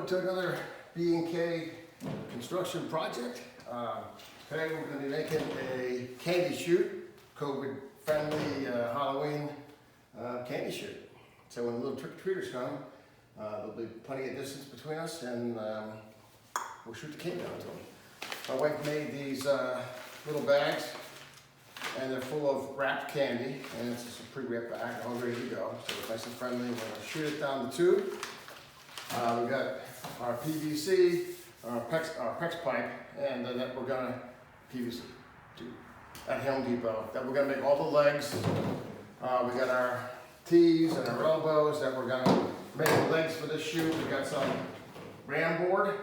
to another B&K construction project. Today we're going to be making a candy chute, COVID-friendly Halloween candy chute. So when the little trick-or-treaters come, there'll be plenty of distance between us, and we'll shoot the candy out to them. My wife made these little bags, and they're full of wrapped candy, and it's just a pre-wrapped bag, all ready to go. So it's nice and friendly. We're going to shoot it down the tube. We've got our PVC, our PEX pipe, and that we're going to PVC tube at Home Depot. That we're going to make all the legs. We got our T's and our elbows that we're going to make the legs for this chute. We've got some ram board,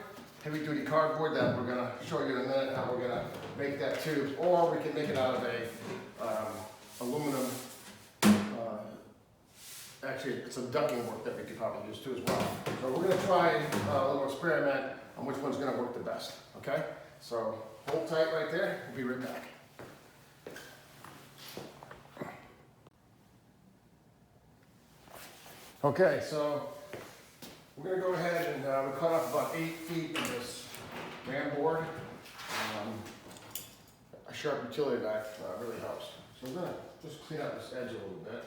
heavy duty cardboard that we're going to show you in a minute how we're going to make that tube, or we can make it out of a aluminum. Actually, it's some ducking work that we could probably use too as well. So we're going to try a little experiment on which one's going to work the best. Okay? So hold tight right there. We'll be right back. Okay, so we're going to go ahead and we cut off about 8 feet of this ram board. A sharp utility knife really helps. So I'm going to just clean up this edge a little bit.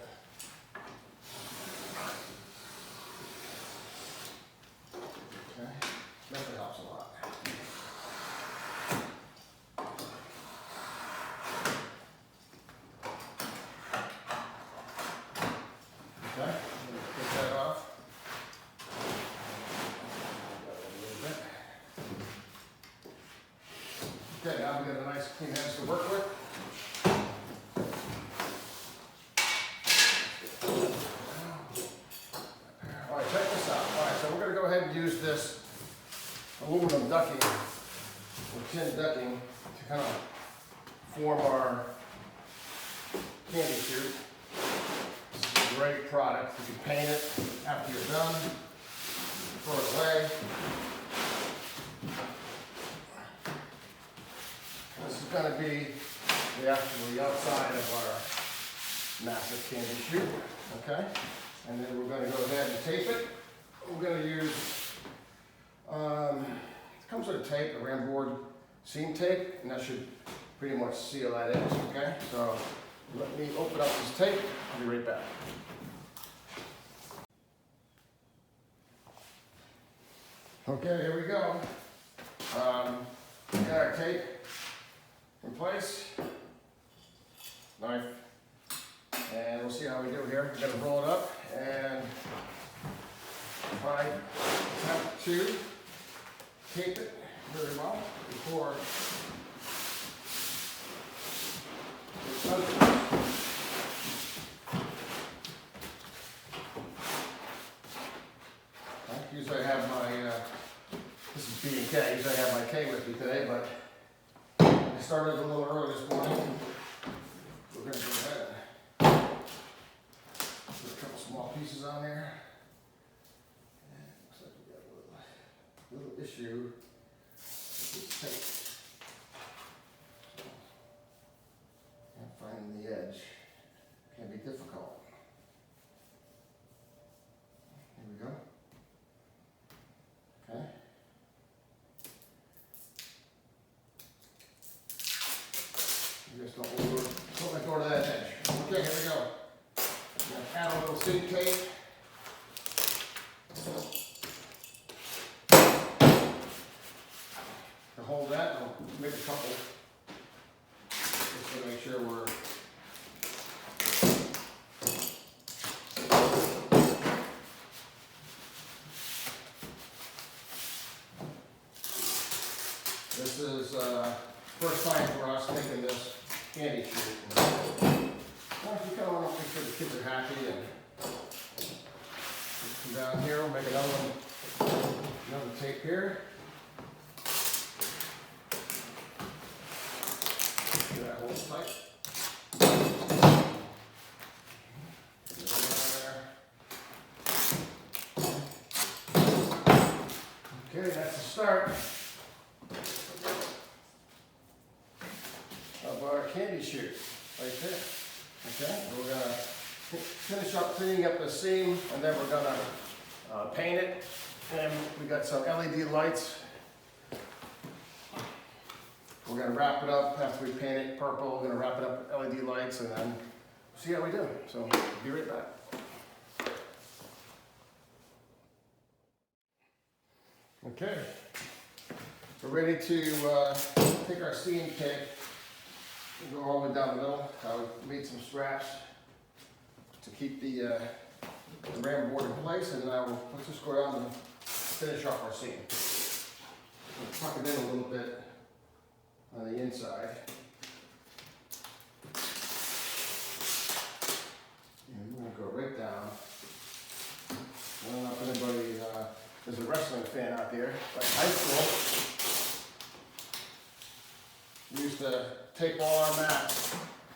Okay, that helps a lot. Okay, I'm going to take that off. Okay, now we got a nice clean edge to work with. All right, check this out. All right, so we're going to go ahead and use this aluminum ducking, or tin ducking, to kind of form our candy chute. This is a great product. You can paint it after you're done, throw it away. This is going to be the outside of our massive candy chute, okay? And then we're going to go ahead and tape it. We're going to use, it comes with a tape, a ram board seam tape, and that should pretty much seal that edge, okay? So let me open up this tape. I'll be right back. Okay, here we go. We got our tape in place, knife, and we'll see how we do here. We're going to roll it up and try to tape it very well before it's done. Usually I have my, this is B&K, usually I have my K with me today, but I started a little early this morning. We're going to go ahead and put a couple small pieces on there. And looks like we got a little issue with this tape. And finding the edge can be difficult. Here we go. Okay. You just don't let go to that edge. Okay, here we go. I'm going to add a little seam tape. To hold that, I'll make a couple just to make sure we're this is first time for us making this candy chute. Well, you kind of want to make sure the kids are happy, and just come down here. We'll make another one, another tape here. Get that hold tight. Get it down there. Okay, that's the start of our candy chute right there. Okay, we're going to finish up cleaning up the seam, and then we're going to paint it And we got some LED lights. We're gonna wrap it up after we paint it purple. We're gonna wrap it up with LED lights and then see how we do. So be right back. Okay, we're ready to take our seam keg and go all the way down the middle. I made some straps to keep the ram board in place, and then let's just go around and finish off our seam. We'll tuck it in a little bit on the inside. And we're going to go right down. I don't know if anybody is a wrestling fan out there, but in high school, we used to tape all our mats,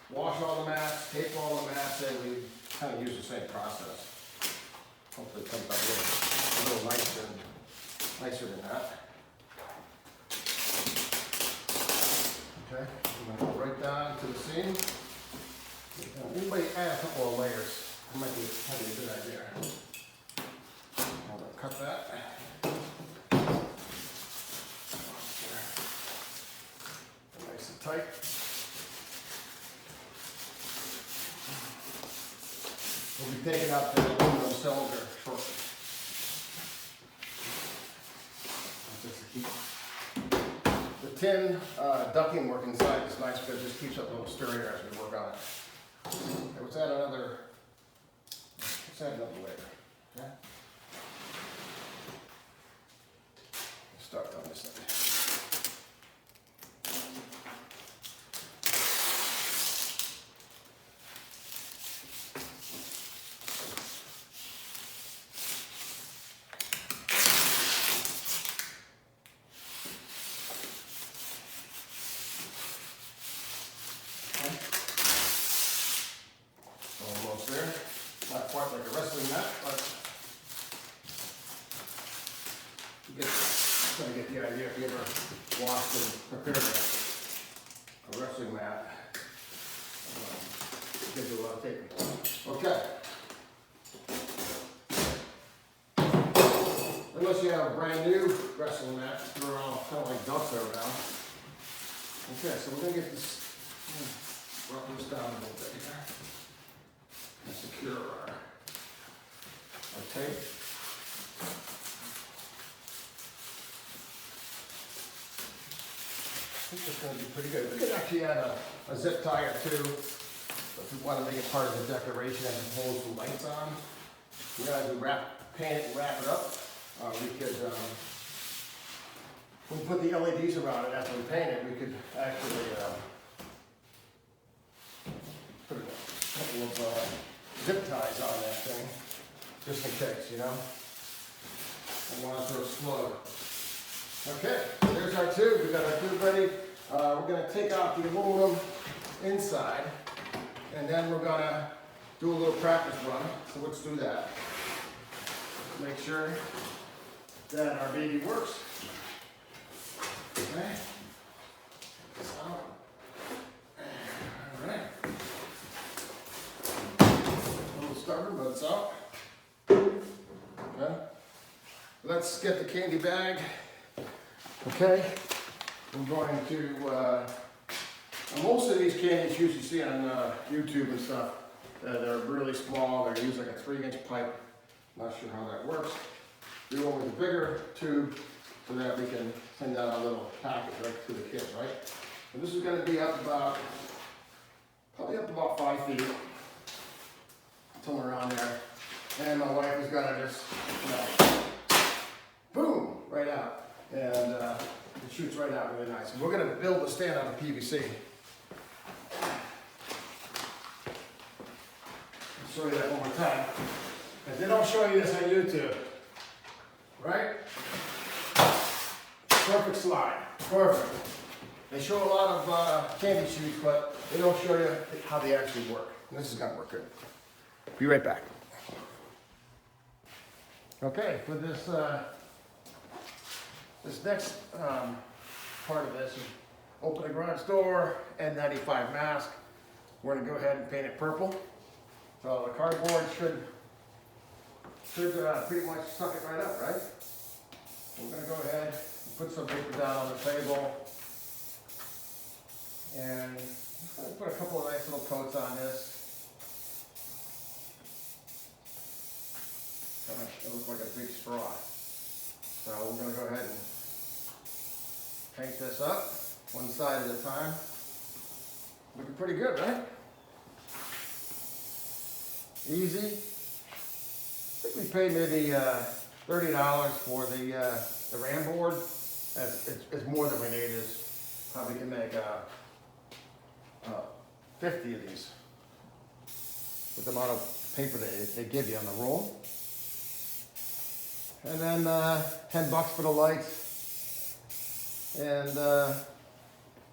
wash all the mats, tape all the mats, and we kind of use the same process. Hopefully it comes out a little nicer than that. Okay, I'm going to go right down to the seam. Anybody add a couple of layers? That might be a good idea. I'm going to cut that. Nice and tight. We'll be taking out the aluminum cylinder shortly. Just to keep the tin ducting work inside is nice because it just keeps it a little sturdier as we work on it. Okay, let's add another layer. Okay? Start on this side. Almost there. Not quite like a wrestling mat, but you kind of get the idea if you ever washed and prepared a wrestling mat. Gives you a lot of taping. Okay. Unless you have a brand new wrestling mat, they're all kind of like ducks there now. Okay, so we're going to get this, rough this down a little bit here. And secure our tape. I think that's going to be pretty good. We could actually add a zip tie or two if we want to make it part of the decoration and hold some lights on. You know, as we paint it and wrap it up, we could, when we put the LEDs around it after we paint it, we could actually put a couple of zip ties on that thing, just in case, you know. I want to throw slow. Okay, there's our tube. We got our tube ready. We're going to take out the aluminum inside, and then we're going to do a little practice run. So let's do that. Make sure that our baby works. Okay. So, all right. A little stubborn, but it's out. Okay. Let's get the candy bag. Okay. We're going to, most of these candy shoots you see on YouTube and stuff, they're really small. They're used like a 3-inch pipe. Not sure how that works. We went with a bigger tube so that we can send out a little package right to the kids, right? And this is going to be up about, probably up about 5 feet, somewhere around there. And my wife is going to just, you know, boom, right out. And it shoots right out really nice. And we're going to build a stand out of PVC. I'll show you that one more time. And they don't show you this on YouTube, right? Perfect slide, perfect. They show a lot of candy shoots, but they don't show you how they actually work. And this is gonna work good. Be right back. Okay, for this this next part of this is open the garage door, N95 mask. We're gonna go ahead and paint it purple. So the cardboard should pretty much suck it right up, right? we're gonna go ahead and put some paper down on the table. And I'm gonna put a couple of nice little coats on this. It looks like a big straw. So we're gonna go ahead and paint this up one side at a time. Looking pretty good, right? Easy. I think we paid maybe $30 for the ram board. It's more than we need. It's probably can make 50 of these with the amount of paper they give you on the roll. And then $10 for the lights. And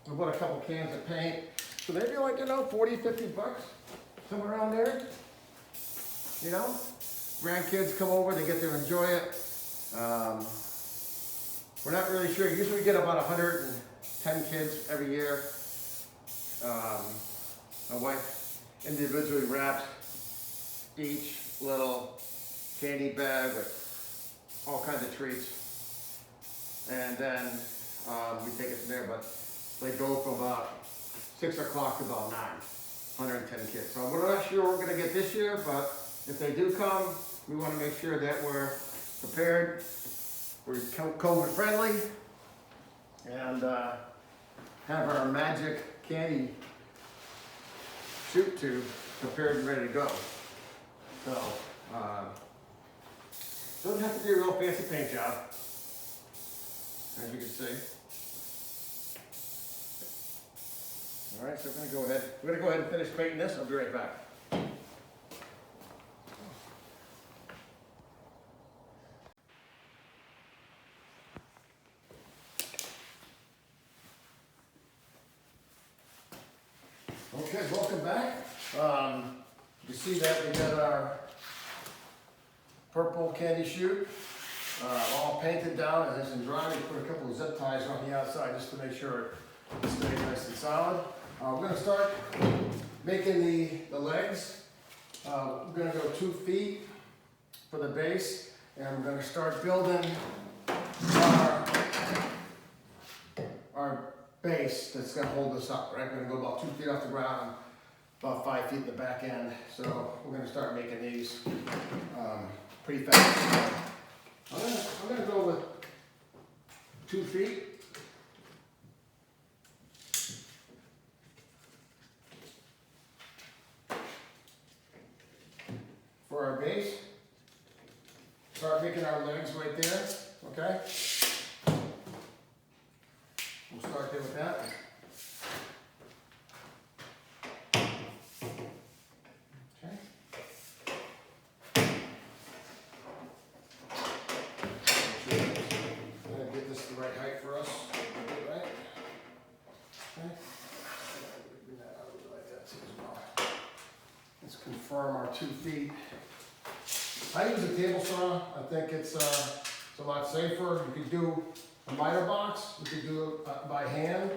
we bought a couple cans of paint. So maybe like, 40, 50 bucks, somewhere around there. You know, grandkids come over, they get to enjoy it. We're not really sure. Usually we get about 110 kids every year. My wife individually wraps each little candy bag with all kinds of treats. And then we take it from there, but they go from about 6 o'clock to about 9, 110 kids. So we're not sure what we're gonna get this year, but if they do come, we wanna make sure that we're prepared, we're COVID friendly, and have our magic candy shoot tube prepared and ready to go. So, doesn't have to be a real fancy paint job, as you can see. All right, so we're gonna go ahead and finish painting this. I'll be right back. Okay, welcome back. You see that we got our purple candy chute all painted down, and as in dry, we put a couple of zip ties on the outside just to make sure it stays nice and solid. We're going to start making the legs. We're going to go 2 feet for the base, and we're going to start building our base that's going to hold us up. Right? We're going to go about 2 feet off the ground, about 5 feet in the back end. So we're going to start making these pretty fast. I'm going to go with 2 feet. For our base. Start making our legs right there, okay? We'll start there with that. Okay. I'm going to get this the right height for us. Right? Okay. Bring that out a little like that too as well. Let's confirm our 2 feet. I use a table saw. I think it's a lot safer. You could do a miter box. You could do it by hand,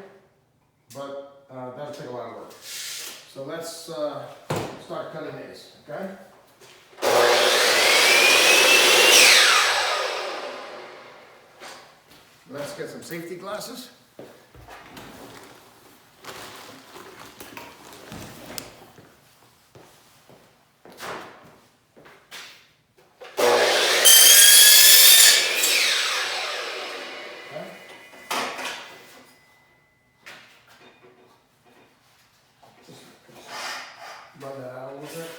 but that'll take a lot of work. So let's start cutting these. Okay. Let's get some safety glasses. Run that out a little bit.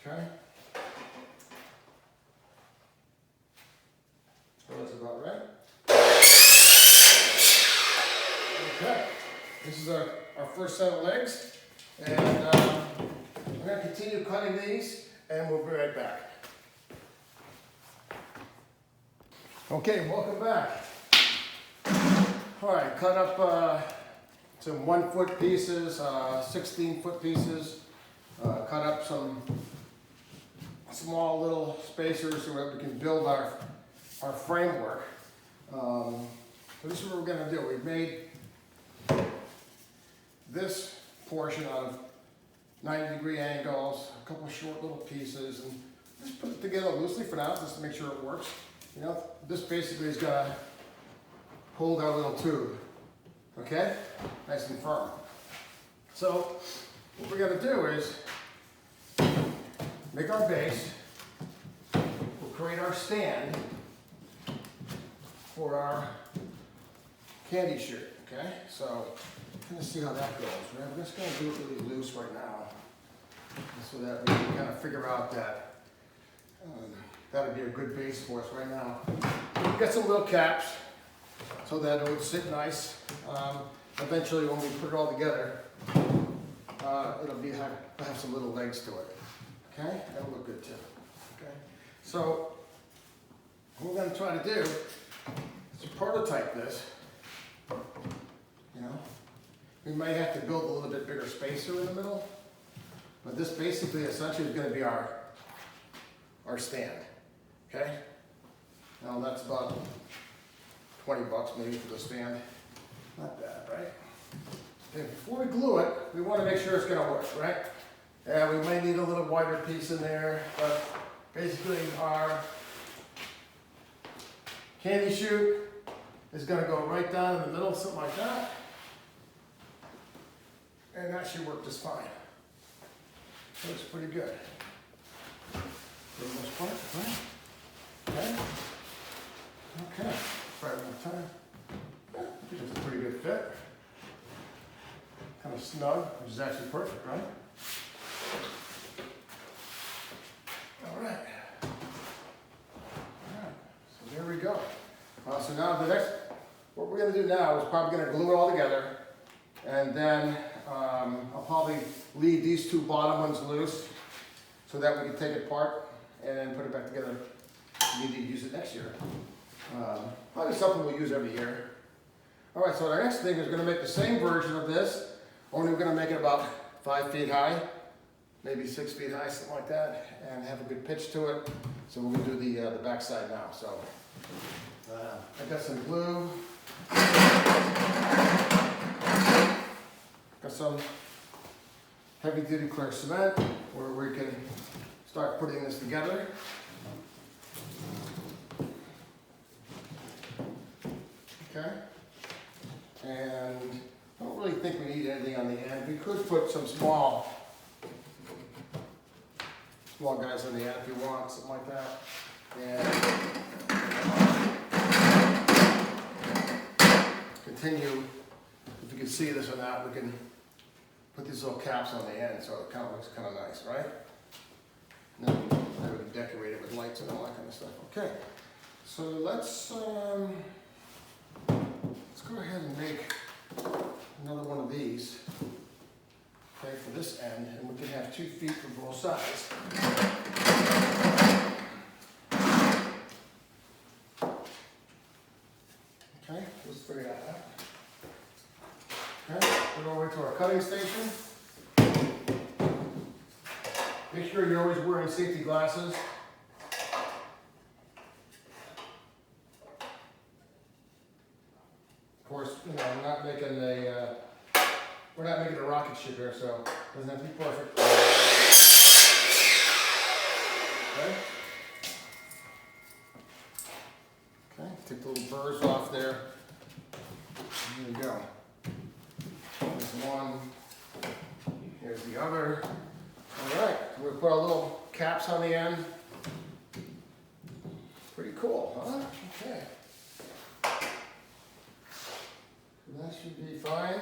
Okay. So that's about right. Okay. This is our first set of legs. And I'm going to continue cutting these and we'll be right back. Okay, welcome back. All right, cut up some 1 foot pieces, 16 foot pieces. Cut up some small little spacers so that we can build our framework. So this is what we're going to do. We've made this portion out of 90-degree angles, couple short little pieces, and just put it together loosely for now, just to make sure it works. You know, this basically is gonna hold our little tube, okay? Nice and firm. So, what we're gonna do is make our base. We'll create our stand for our candy chute, okay? So, kind of see how that goes, right? We're just gonna do it really loose right now, so that we can kind of figure out that that would be a good base for us right now. We've got some little caps so that it would sit nice. Eventually, when we put it all together, it'll have some little legs to it. Okay, that'll look good too. Okay, so what we're going to try to do is prototype this. You know, we may have to build a little bit bigger spacer in the middle, but this basically, essentially, is going to be our stand. Okay, now that's about $20 maybe for the stand. Not bad, right? Okay, before we glue it, we want to make sure it's going to work, right? Yeah, we might need a little wider piece in there, but basically our candy chute is going to go right down in the middle, something like that. And that should work just fine. Looks pretty good. For the most part, right? Okay. Okay. Try it one time. I think it's a pretty good fit. Kind of snug, which is actually perfect, right? All right. All right. So there we go. So now what we're going to do now is probably going to glue it all together, and then I'll probably leave these two bottom ones loose so that we can take it apart and then put it back together. We need to use it next year. Probably something we'll use every year. All right, so our next thing is going to make the same version of this, only we're going to make it about 5 feet high, maybe 6 feet high, something like that, and have a good pitch to it. So we're going to do the back side now. So I got some glue. Got some heavy-duty clear cement where we can start putting this together. Okay, and I don't really think we need anything on the end. We could put some small guys on the end if you want, something like that. And continue, if you can see this or not, we can put these little caps on the end so it kind of looks kind of nice, right? And then we can decorate it with lights and all that kind of stuff. Okay, so let's go ahead and make another one of these, okay, for this end, and we can have 2 feet for both sides. Okay, let's figure that out. Okay, we're over to our cutting station. Make sure you're always wearing safety glasses. Of course, you know, we're not making a rocket ship here, so it doesn't have to be perfect. Okay. Okay, take the little burrs off there. Here we go. There's one. Here's the other. All right, we'll put our little caps on the end. Pretty cool, huh? Okay. That should be fine.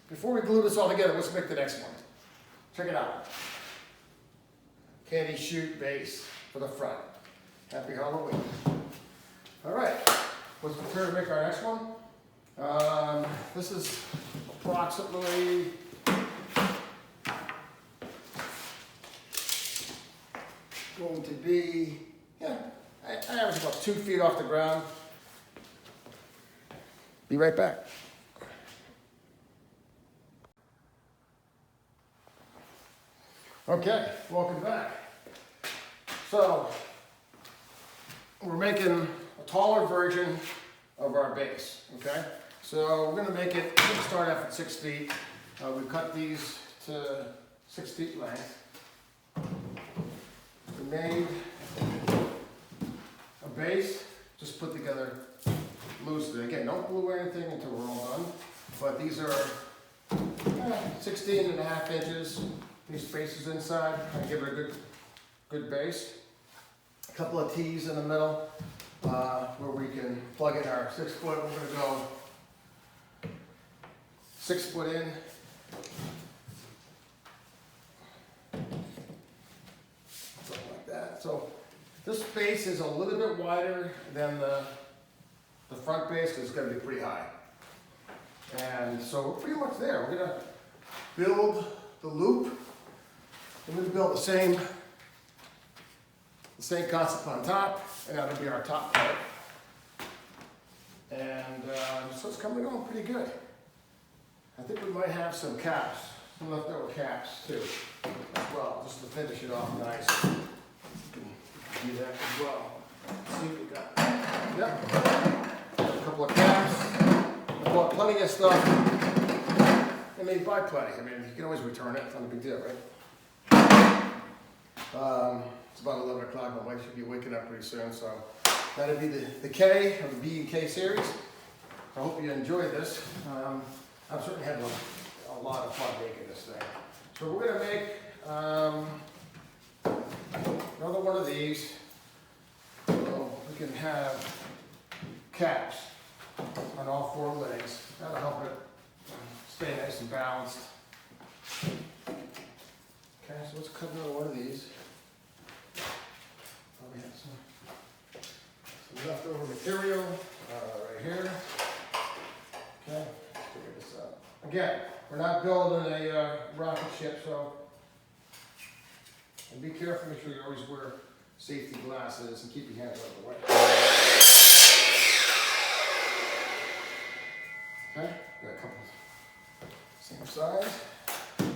Before we glue this all together, let's make the next one. Check it out. Candy chute base for the front. Happy Halloween. All right, let's prepare to make our next one. This is approximately going to be, I average about 2 feet off the ground. Be right back. Okay, welcome back. So, we're making a taller version of our base, okay? So we're gonna make it, we're gonna start off at 6 feet. We cut these to 6 feet length. made a base, just put together loosely. Again, don't glue anything until we're all done, but these are 16.5 inches, these spaces inside, and give it a good base. A couple of T's in the middle, where we can plug in our 6 foot. We're gonna go 6 foot in, something like that. So this base is a little bit wider than the front base, because it's gonna be pretty high. And so we're pretty much there. We're gonna build the loop. We're gonna build the same concept on top, and that'll be our top part. And so it's coming along pretty good. I think we might have some caps, some leftover caps too, as well, just to finish it off nice. We can do that as well. Let's see what we got. Yep. Got a couple of caps. I bought plenty of stuff. I mean, buy plenty. I mean, you can always return it. It's not a big deal, right? It's about 11 o'clock. My wife should be waking up pretty soon, so that'll be the K of the B and K series. I hope you enjoyed this. I've certainly had a lot of fun making this thing. So we're gonna make another one of these. So we can have caps on all 4 legs. That'll help it stay nice and balanced. Okay, so let's cut another one of these. We have some leftover material right here. Okay, let's figure this out. Again, we're not building a rocket ship, so and be careful. Make sure you always wear safety glasses and keep your hands out of the way. Okay, got a couple same size. All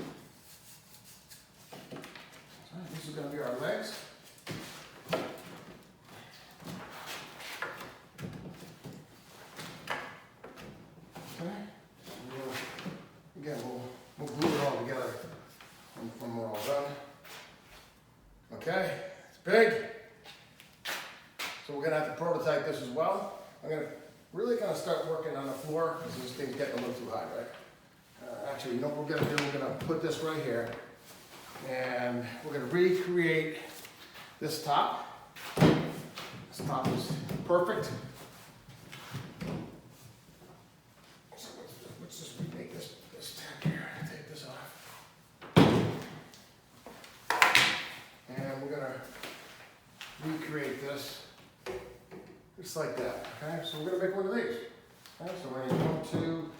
right, these are going to be our legs. We'll glue it all together when we're all done. Okay, it's big. So we're gonna have to prototype this as well. I'm really gonna start working on the floor because this thing's getting a little too high, right? Actually, you know what we're gonna do? We're gonna put this right here, and we're gonna recreate this top. This top is perfect. Let's just remake this tab here. Take this off. And we're gonna recreate this just like that. Okay, so we're gonna make one of these. Okay, so we're gonna 1, 2,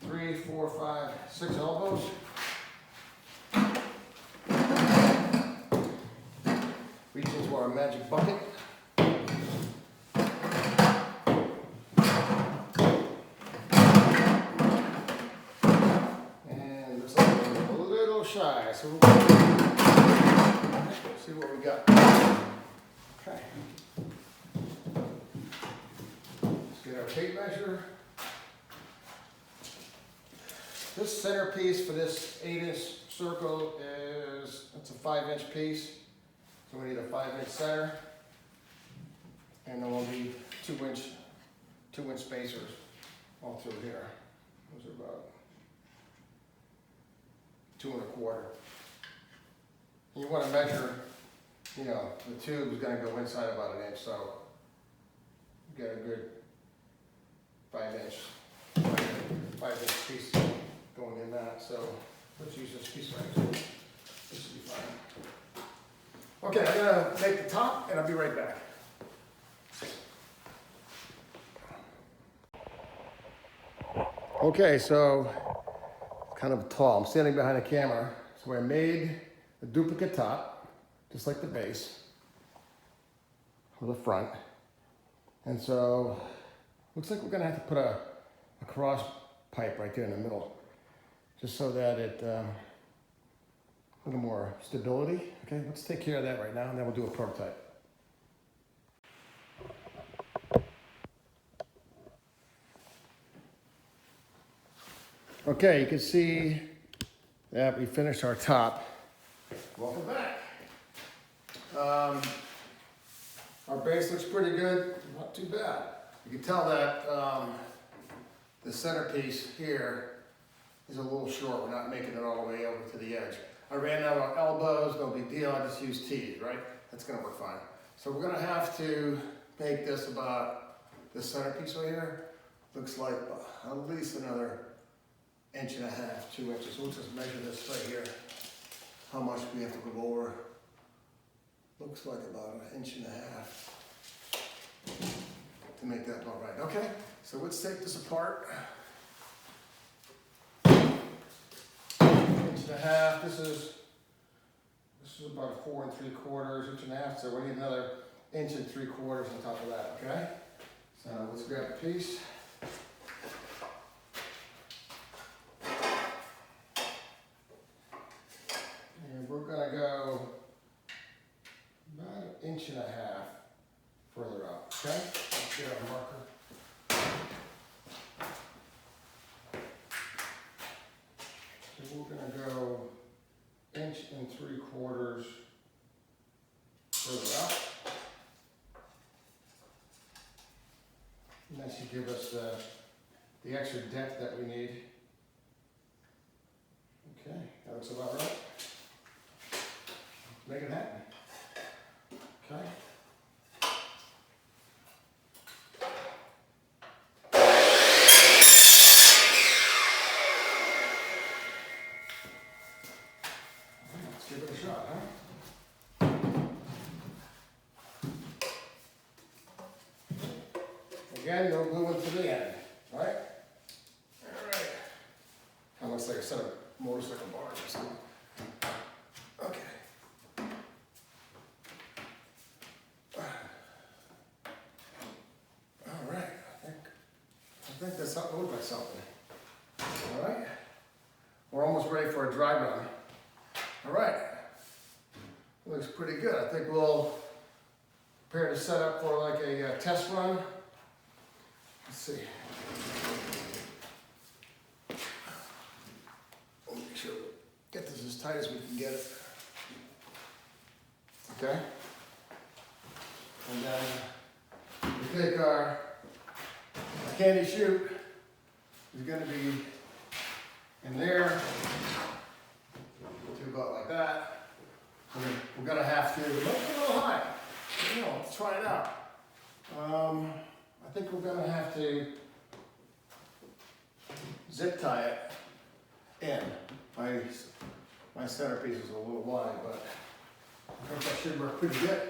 3, 4, 5, 6 elbows. Reach into our magic bucket. Shy, so we'll see what we got. Okay. Let's get our tape measure. This centerpiece for this 8-inch circle it's a 5-inch piece. So we need a 5-inch center. And then we'll need 2-inch spacers all through here. Those are about 2 1/4. You want to measure, you know, the tube is going to go inside about 1 inch, so you get a good 5-inch piece going in that. So let's use this piece right here. This should be fine. Okay, I'm going to make the top, and I'll be right back. Okay, so kind of tall. I'm standing behind the camera. So I made a duplicate top, just like the base, for the front. And so, looks like we're gonna have to put a cross pipe right there in the middle, just so that it, a little more stability. Okay, let's take care of that right now, and then we'll do a prototype. Okay, you can see that we finished our top. Welcome back. Our base looks pretty good, not too bad. You can tell that the centerpiece here is a little short. We're not making it all the way over to the edge. I ran out of elbows, no big deal. I just used T's, right? That's gonna work fine. So we're gonna have to make this about this centerpiece right here. Looks like at least another 1.5 inches, 2 inches. So we'll just measure this right here. How much we have to go over. Looks like about 1.5 inches to make that about right. Okay, so let's take this apart. 1.5 inches. This is about 4 3/4, 1.5 inches. So we need another 1 3/4 on top of that. Okay. So let's grab a piece. And we're gonna go about 1.5 inches further up. Okay. Let's get our marker. So we're gonna go 1 3/4 inches further up. And that should give us the extra depth that we need. Okay, that looks about right. Make it happen. Okay. Let's give it a shot, huh? Again, no gluing to the end, right? All right. Kind of looks like a set of motorcycle bars or something. Okay. All right. I think that's something. Looks like something. All right. We're almost ready for a dry run. All right. Looks pretty good. I think we'll prepare to set up for like a test run. Let's see. We'll make sure we get this as tight as we can get it. Okay. And then we take our candy chute. Is going to be in there. Do about like that. We're going to have to make it a little high. You know, let's try it out. I think we're going to have to zip tie it in. My centerpiece is a little wide, but I think that should work pretty good.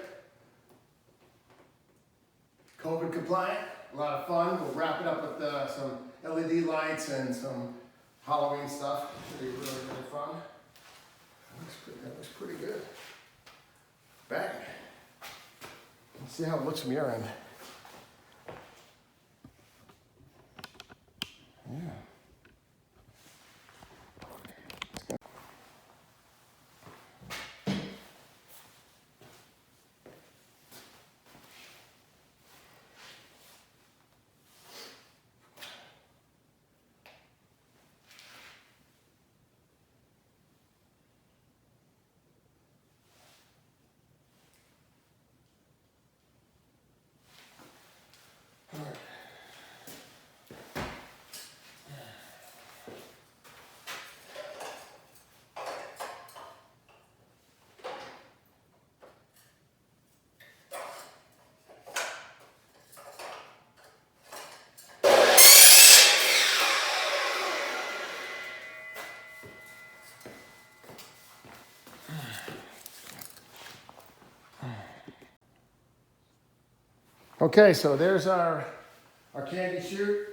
COVID compliant, a lot of fun. We'll wrap it up with some LED lights and some Halloween stuff. Should be really, really fun. That looks pretty good. Bang. Let's see how it looks from your end. Yeah. All right. Okay, so there's our candy chute.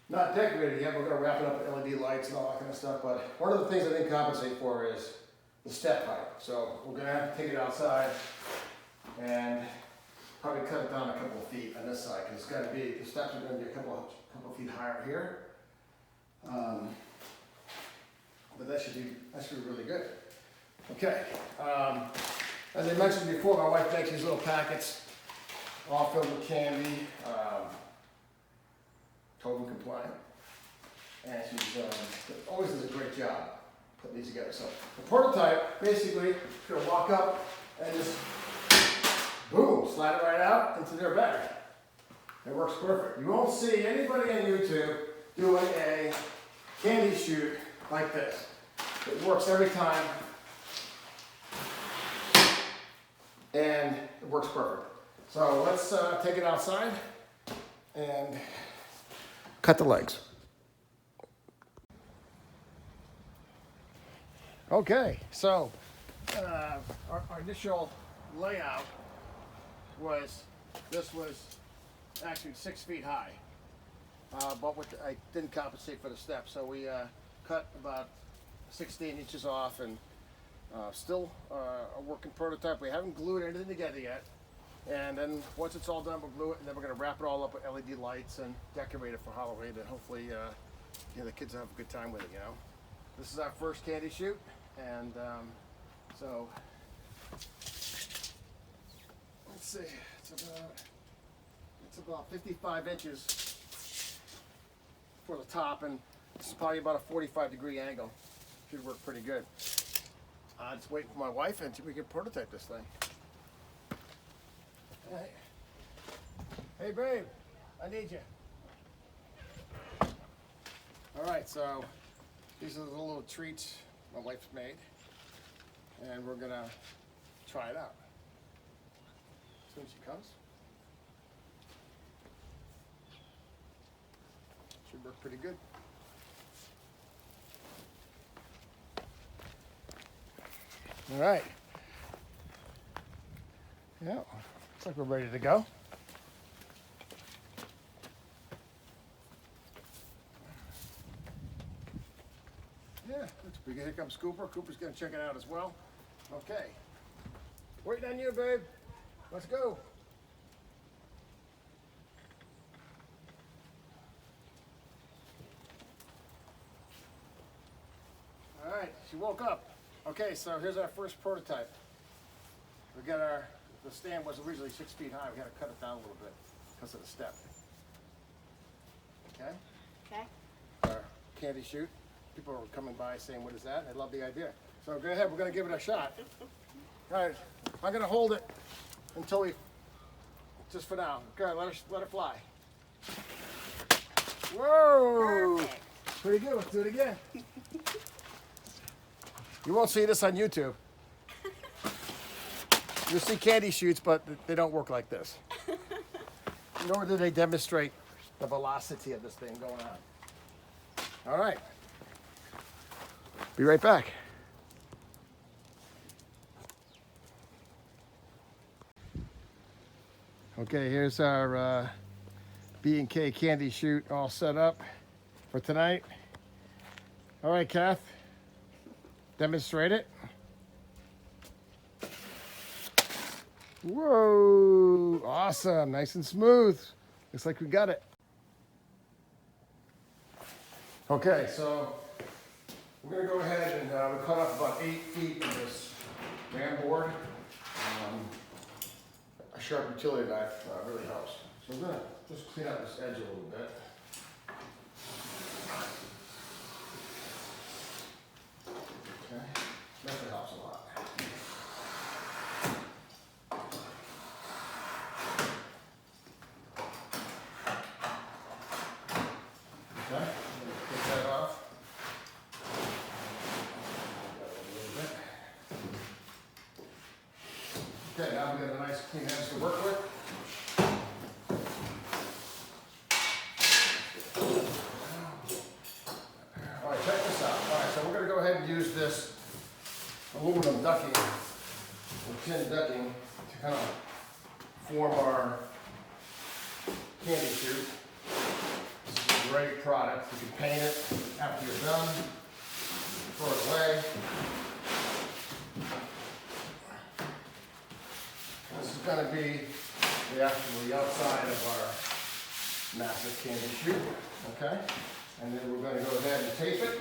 Not decorated yet. We're going to wrap it up with LED lights and all that kind of stuff. But one of the things I didn't compensate for is the step height. So we're going to have to take it outside and probably cut it down a couple of feet on this side because it's got to be, the steps are going to be a couple of feet higher here. But that should be really good. Okay. As I mentioned before, my wife makes these little packets, all filled with candy, COVID compliant, and she always does a great job. put these together. So the prototype, basically, you're gonna walk up and just boom, slide it right out into their bag. It works perfect. You won't see anybody on YouTube doing a candy shoot like this. It works every time, and it works perfect. So let's take it outside and cut the legs. Okay, so our initial layout was, this was actually 6 feet high, but I didn't compensate for the steps, so we cut about 16 inches off, and still a working prototype. We haven't glued anything together yet, and then once it's all done, we'll glue it, and then we're going to wrap it all up with LED lights and decorate it for Halloween, and hopefully the kids will have a good time with it, you know. This is our first candy shoot, and so let's see, it's about 55 inches for the top, and this is probably about a 45-degree angle. Should work pretty good. Just waiting for my wife and see if we can prototype this thing. Hey babe, I need you. All right, so these are the little treats my wife's made, and we're gonna try it out as soon as she comes. Should work pretty good. All right. Yeah, looks like we're ready to go. Yeah, looks pretty good. Here comes Cooper. Cooper's gonna check it out as well. Okay. Waiting on you, babe. Let's go. All right, she woke up. Okay, so here's our first prototype. We got the stand was originally 6 feet high. We had to cut it down a little bit because of the step. Okay? Okay. Our candy shoot. People are coming by saying, what is that? I love the idea. So go ahead, we're gonna give it a shot. All right, I'm gonna hold it until just for now. Okay, let her fly. Whoa! Perfect. Pretty good, let's do it again. You won't see this on YouTube. You'll see candy shoots, but they don't work like this. Nor do they demonstrate the velocity of this thing going on. All right. Be right back. Okay, here's our B&K candy shoot all set up for tonight. All right, Kath. Demonstrate it. Whoa, awesome, nice and smooth. Looks like we got it. Okay, so we're gonna go ahead and we cut off about 8 feet of this ram board. A sharp utility knife really helps. So we're gonna just clean out this edge a little bit. Okay, that helps a lot. Okay, take that off. Okay, now we got a nice clean edge to work with. All right, check this out. All right, so we're going to go ahead and use this aluminum ducking, or tin ducking, to kind of form our candy shoot. This is a great product. You can paint it after you're done, throw it away. This is going to be the outside of our massive candy shoot, okay? And then we're going to go ahead and tape it.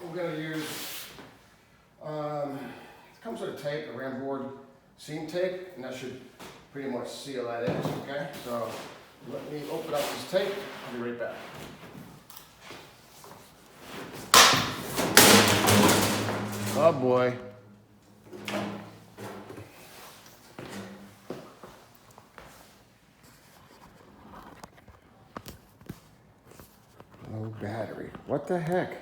We're going to use, it comes with a tape, a ram board seam tape, and that should pretty much seal that edge, okay? So let me open up this tape. I'll be right back. Oh boy. Low battery. What the heck?